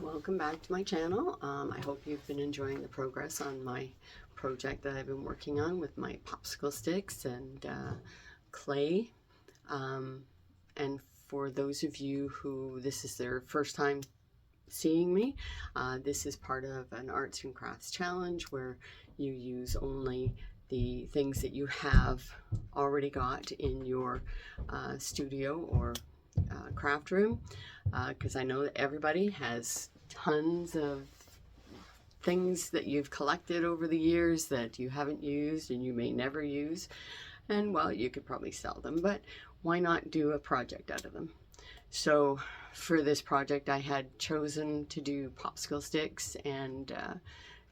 Welcome back to my channel. I hope you've been enjoying the progress on my project that I've been working on with my popsicle sticks and clay. And for those of you who this is their first time seeing me, this is part of an arts and crafts challenge where you use only the things that you have already got in your studio or craft room, because I know that everybody has tons of things that you've collected over the years that you haven't used and you may never use, and well, you could probably sell them, but why not do a project out of them? So for this project I had chosen to do popsicle sticks and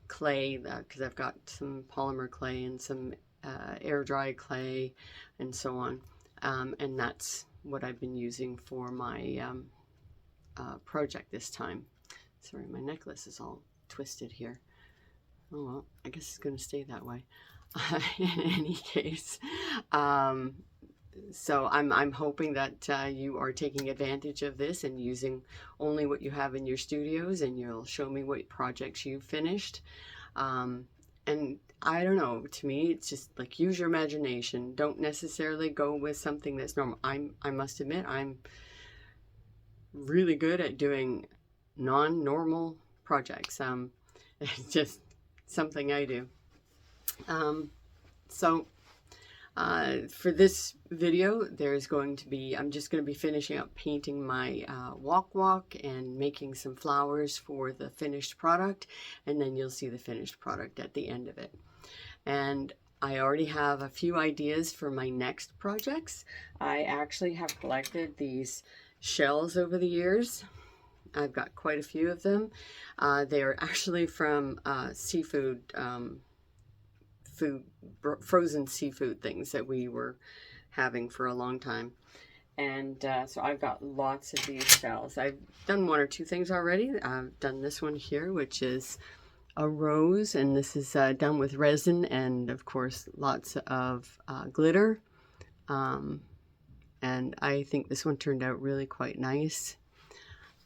clay, because I've got some polymer clay and some air dry clay and so on, and that's what I've been using for my project this time. Sorry, my necklace is all twisted here. Oh well, I guess it's going to stay that way. In any case, so I'm hoping that you are taking advantage of this and using only what you have in your studios, and you'll show me what projects you've finished. And I don't know, to me it's just like, use your imagination. Don't necessarily go with something that's normal. I must admit I'm really good at doing non-normal projects. It's just something I do. For this video, there's going to be, I'm just going to be finishing up painting my walk and making some flowers for the finished product, and then you'll see the finished product at the end of it. And I already have a few ideas for my next projects. I actually have collected these shells over the years. I've got quite a few of them. They are actually from seafood, frozen seafood things that we were having for a long time. And so I've got lots of these shells. I've done one or two things already. I've done this one here, which is a rose, and this is done with resin and of course lots of glitter. And I think this one turned out really quite nice.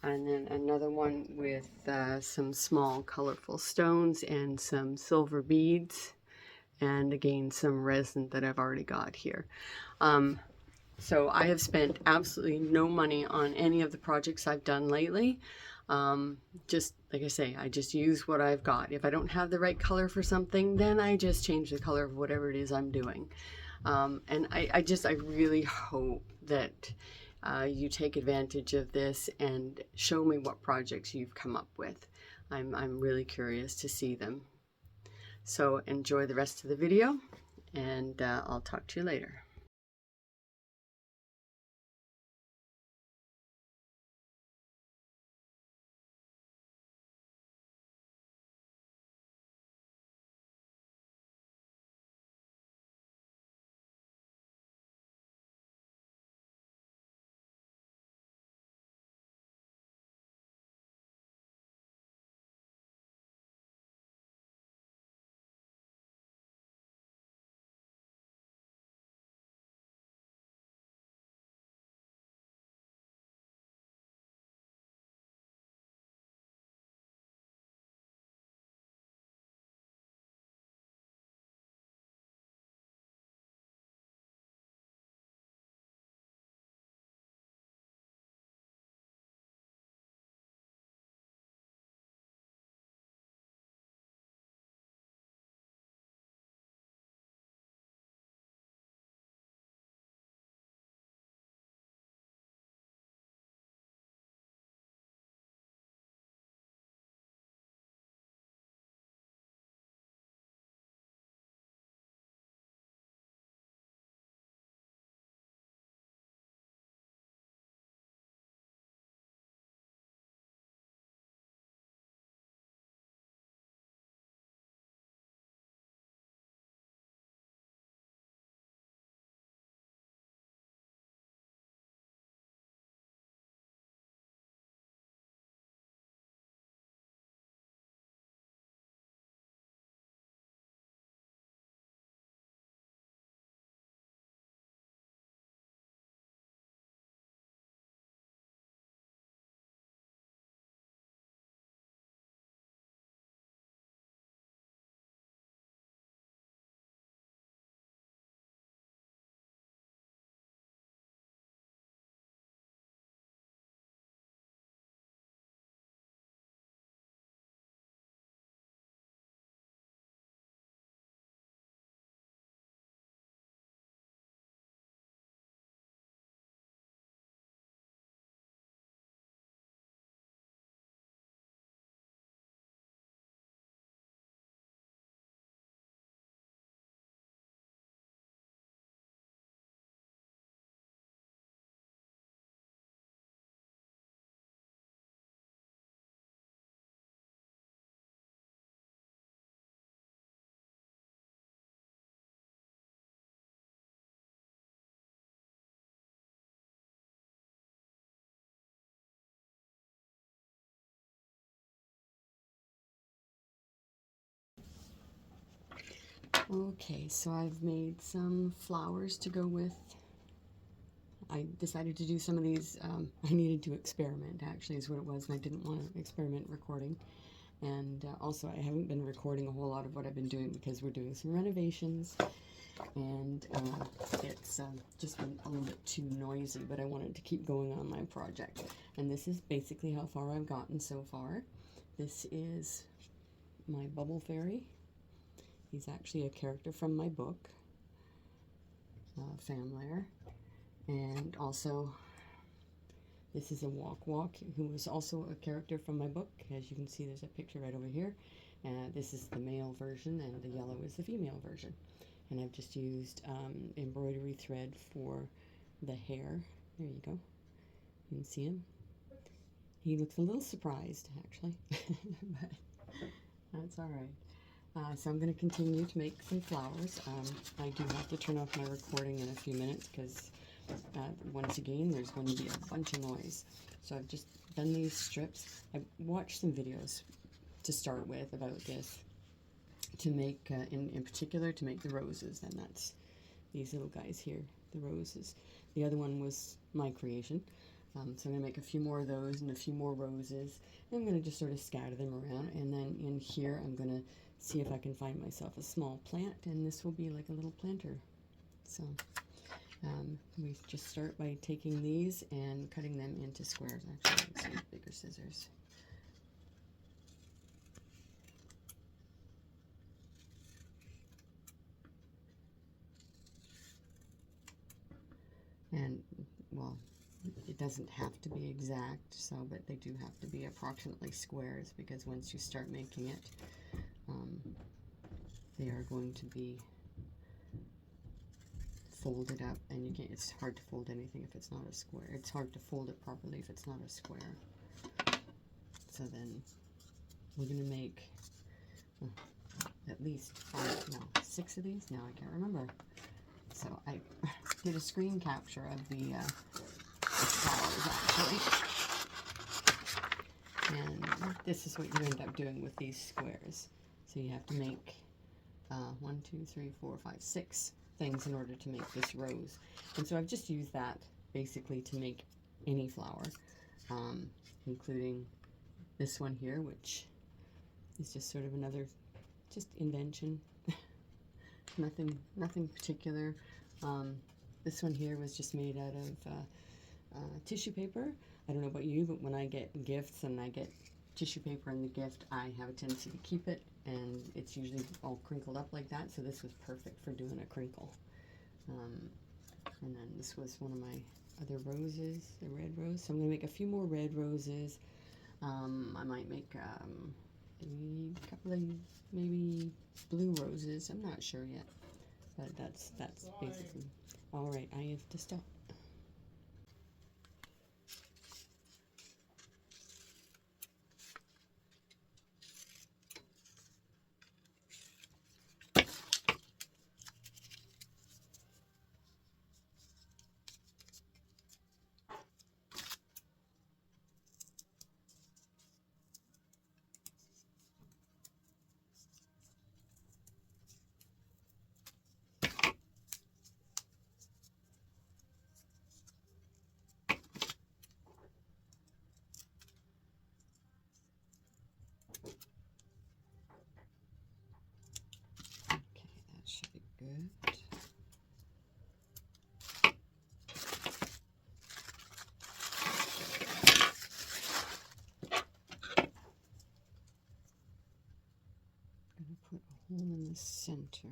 And then another one with some small colorful stones and some silver beads, and again some resin that I've already got here. So I have spent absolutely no money on any of the projects I've done lately. Just like I say, I just use what I've got. If I don't have the right color for something, then I just change the color of whatever it is I'm doing. And I really hope that you take advantage of this and show me what projects you've come up with. I'm really curious to see them. So enjoy the rest of the video, and I'll talk to you later. Okay, so I've made some flowers to go with. I decided to do some of these. I needed to experiment, actually, is what it was, and I didn't want to experiment recording. And also, I haven't been recording a whole lot of what I've been doing because we're doing some renovations, and it's just been a little bit too noisy, but I wanted to keep going on my project. And this is basically how far I've gotten so far. This is my bubble fairy. He's actually a character from my book, Famlair. And also, this is a Walk, who was also a character from my book. As you can see, there's a picture right over here. This is the male version, and the yellow is the female version. And I've just used embroidery thread for the hair. There you go. You can see him. He looks a little surprised, actually, but that's all right. So I'm going to continue to make some flowers. I do have to turn off my recording in a few minutes because once again, there's going to be a bunch of noise. So I've just done these strips. I watched some videos to start with about this, to make, in particular, to make the roses, and that's these little guys here, the roses. The other one was my creation. So I'm going to make a few more of those and a few more roses. And I'm going to just sort of scatter them around. And then in here, I'm going to see if I can find myself a small plant, and this will be like a little planter. So we just start by taking these and cutting them into squares. Actually, let's use bigger scissors. And, well, it doesn't have to be exact, so, but they do have to be approximately squares, because once you start making it, they are going to be folded up, and you can't, it's hard to fold anything if it's not a square. It's hard to fold it properly if it's not a square. So then we're going to make at least 6 of these. Now I can't remember. So I did a screen capture of the flowers, actually. And this is what you end up doing with these squares. So you have to make 1, 2, 3, 4, 5, 6 things in order to make this rose. And so I've just used that basically to make any flower, including this one here, which is just sort of another just invention. nothing particular. This one here was just made out of tissue paper. I don't know about you, but when I get gifts and I get tissue paper in the gift, I have a tendency to keep it, and it's usually all crinkled up like that, so this was perfect for doing a crinkle. And then this was one of my other roses, the red rose. So I'm going to make a few more red roses. I might make a couple of maybe blue roses. I'm not sure yet, but that's basically. All right, I have to stop. Should be good. I'm going to put a hole in the center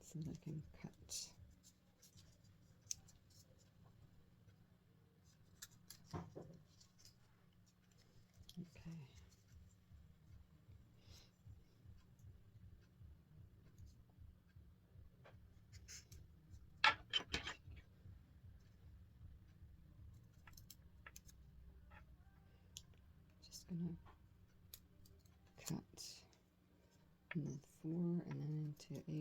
so that I can cut. Okay. Just gonna cut in the 4 and then into 8,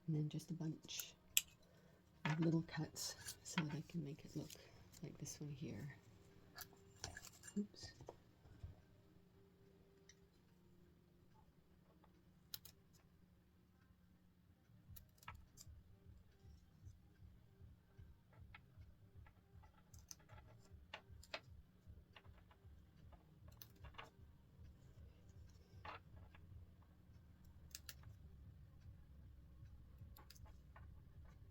and then just a bunch of little cuts so that I can make it look like this one here. Oops.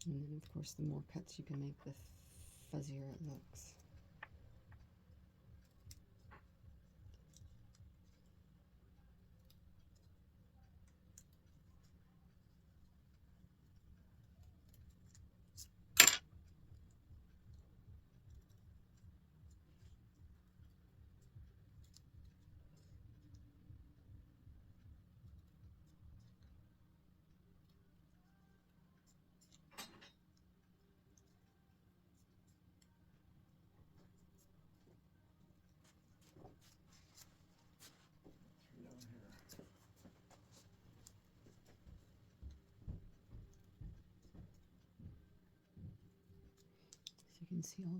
And then, of course, the more cuts you can make, the fuzzier it looks. So you can see all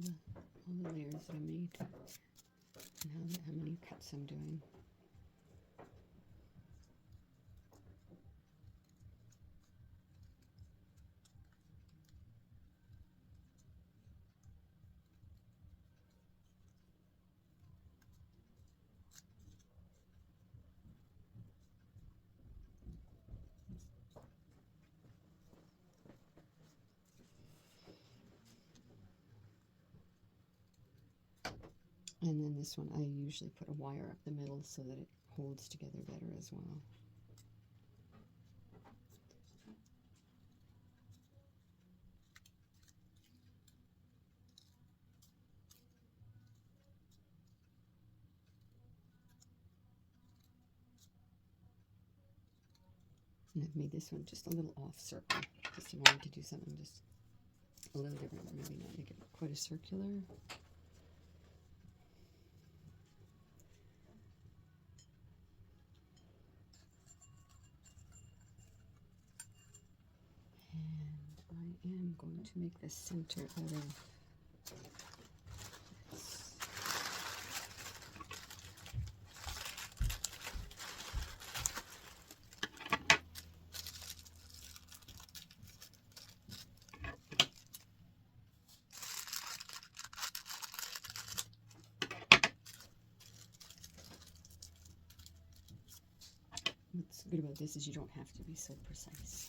the layers that I made and how many cuts I'm doing. And then this one, I usually put a wire up the middle so that it holds together better as well. And I've made this one just a little off circle. Just wanted to do something just a little different, maybe not make it quite as circular. And I am going to make the center out of this. What's good about this is you don't have to be so precise.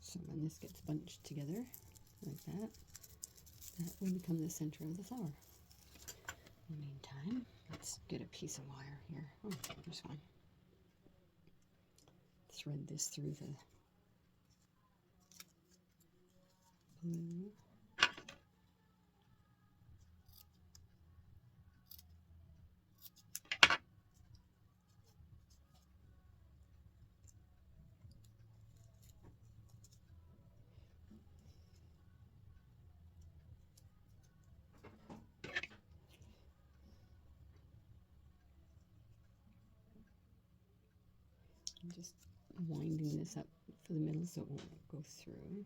So when this gets bunched together like that, that will become the center of the flower. In the meantime, let's get a piece of wire here. Oh, there's one. Thread this through the blue. I'm just winding this up for the middle so it won't go through.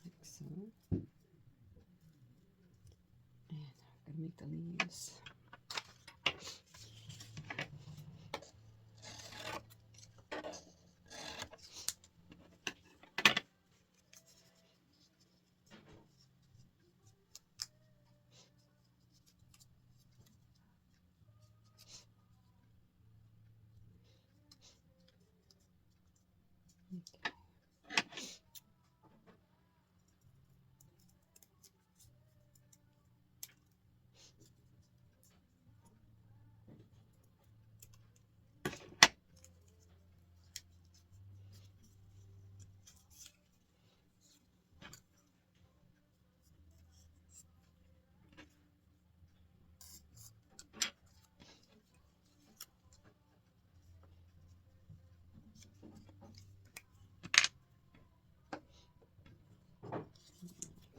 Like so. And I'm going to make the leaves. Okay.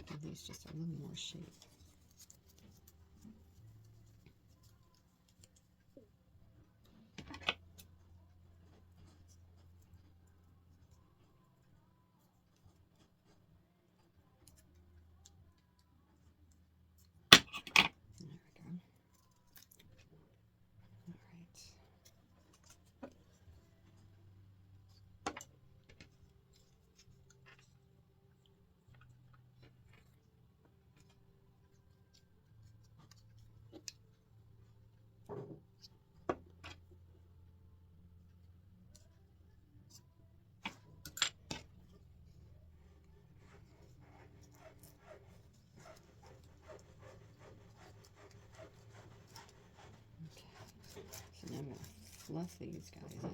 Give these just a little more shape. fluff these guys up.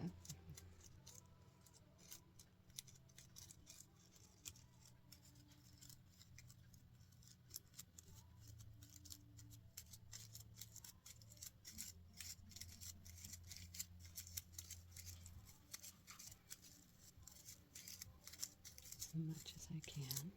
As much as I can.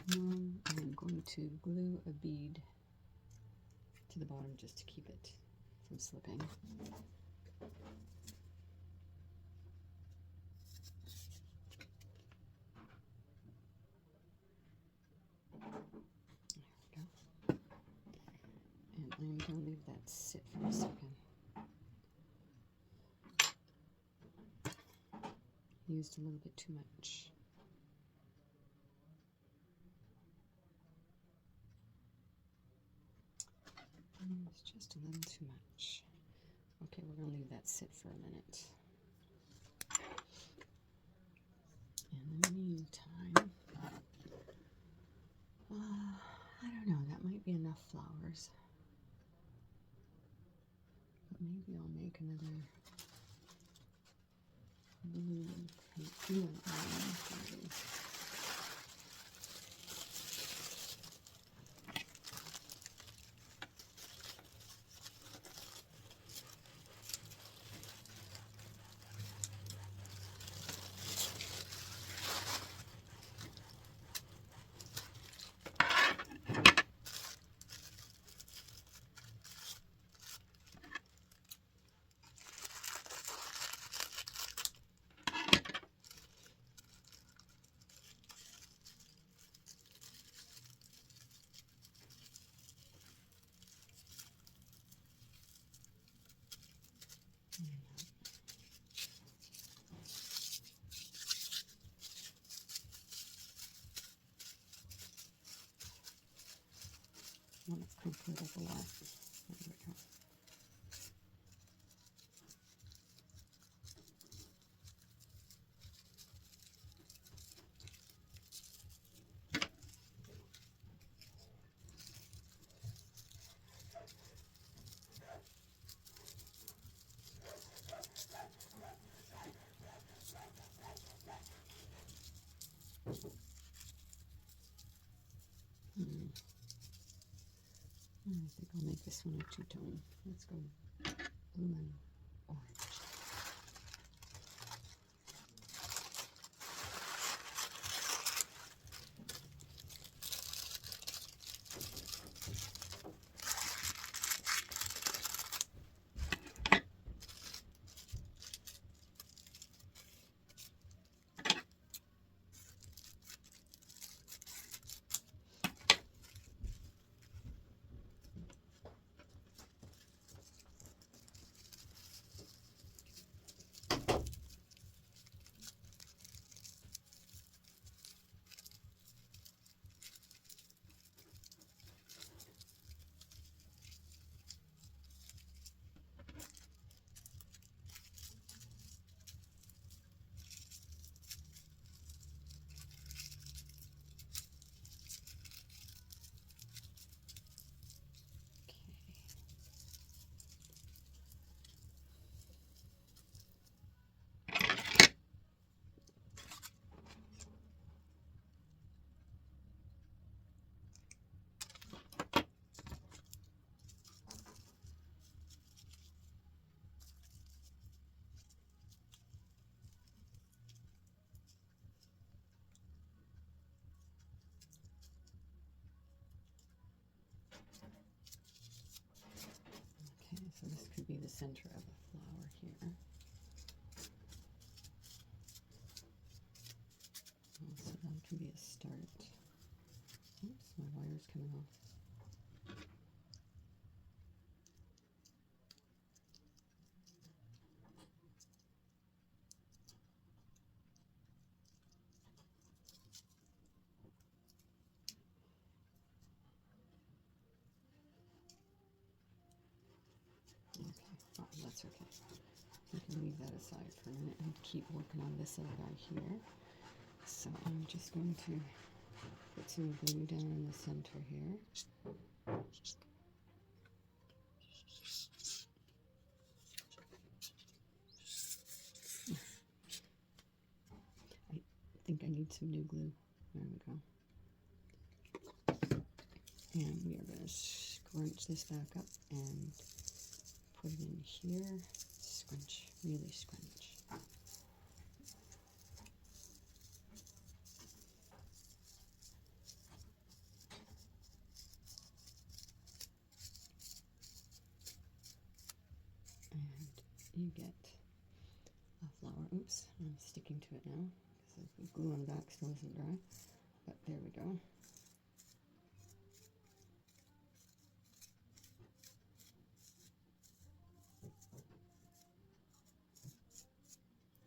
Then I'm going to glue a bead to the bottom just to keep it from slipping. There we go. And I'm going to leave that sit for a second. Used a little bit too much. It's just a little too much. Okay, we're going to leave that sit for a minute. In the meantime, I don't know, that might be enough flowers. But maybe I'll make another blue and orange. I want to put it up a lot. There we go. I think I'll make this one a two-tone. Let's go blue and orange. So this could be the center of a flower here. that's okay. We can leave that aside for a minute and keep working on this little guy here. So I'm just going to put some glue down in the center here. I think I need some new glue. There we go. And we are going to scrunch this back up and put it in here. Scrunch, really scrunch. And you get a flower. Oops, I'm sticking to it now because the glue on the back still isn't dry. But there we go.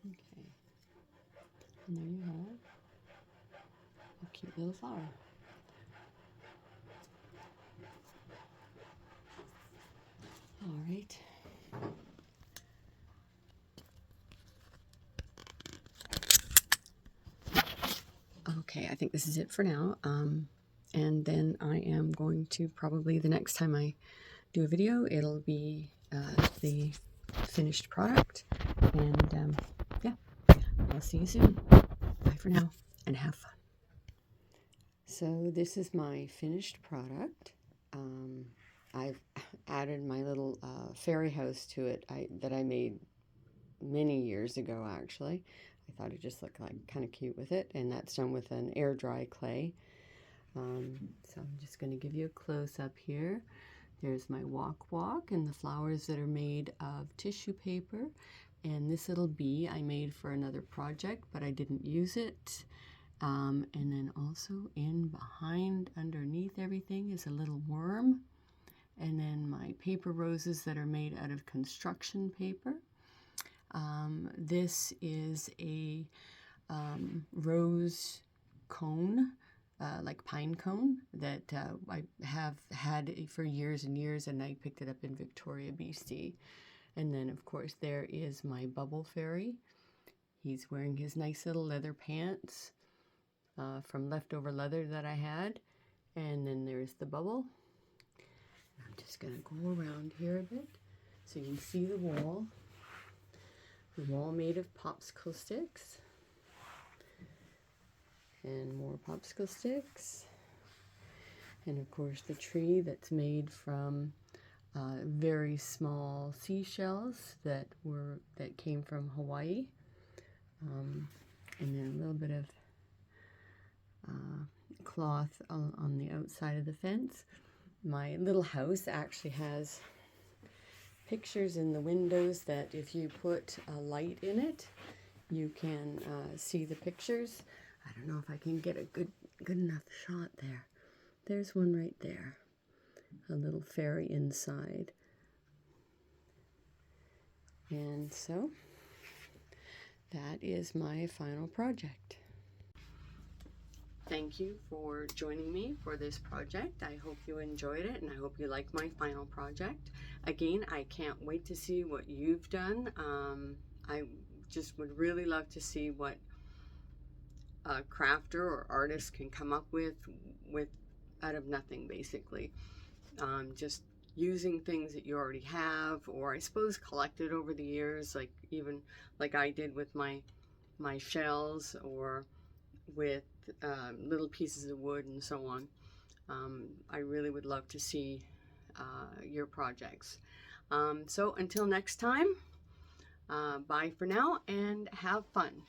Okay, and there you have a cute little flower. All right. Okay, I think this is it for now. And then I am going to probably the next time I do a video, it'll be the finished product. And yeah, I'll see you soon. Bye for now and have fun. So this is my finished product. I've added my little fairy house to it that I made many years ago, actually. I thought it just looked like kind of cute with it, and that's done with an air dry clay. So I'm just going to give you a close-up here. There's my walk and the flowers that are made of tissue paper. And this little bee I made for another project, but I didn't use it. And then also in behind, underneath everything, is a little worm. And then my paper roses that are made out of construction paper. This is a rose cone, like pine cone, that I have had for years and years, and I picked it up in Victoria, BC. And then, of course, there is my bubble fairy. He's wearing his nice little leather pants from leftover leather that I had. And then there's the bubble. I'm just going to go around here a bit so you can see the wall. The wall made of popsicle sticks. And more popsicle sticks. And of course the tree that's made from very small seashells that came from Hawaii. And then a little bit of cloth on the outside of the fence. My little house actually has pictures in the windows that if you put a light in it, you can see the pictures. I don't know if I can get a good enough shot there. There's one right there. A little fairy inside. And so that is my final project. Thank you for joining me for this project. I hope you enjoyed it, and I hope you like my final project. Again, I can't wait to see what you've done. I just would really love to see what a crafter or artist can come up with out of nothing, basically. Just using things that you already have, or I suppose collected over the years, like even like I did with my shells, or with little pieces of wood and so on. I really would love to see your projects. So until next time, bye for now and have fun.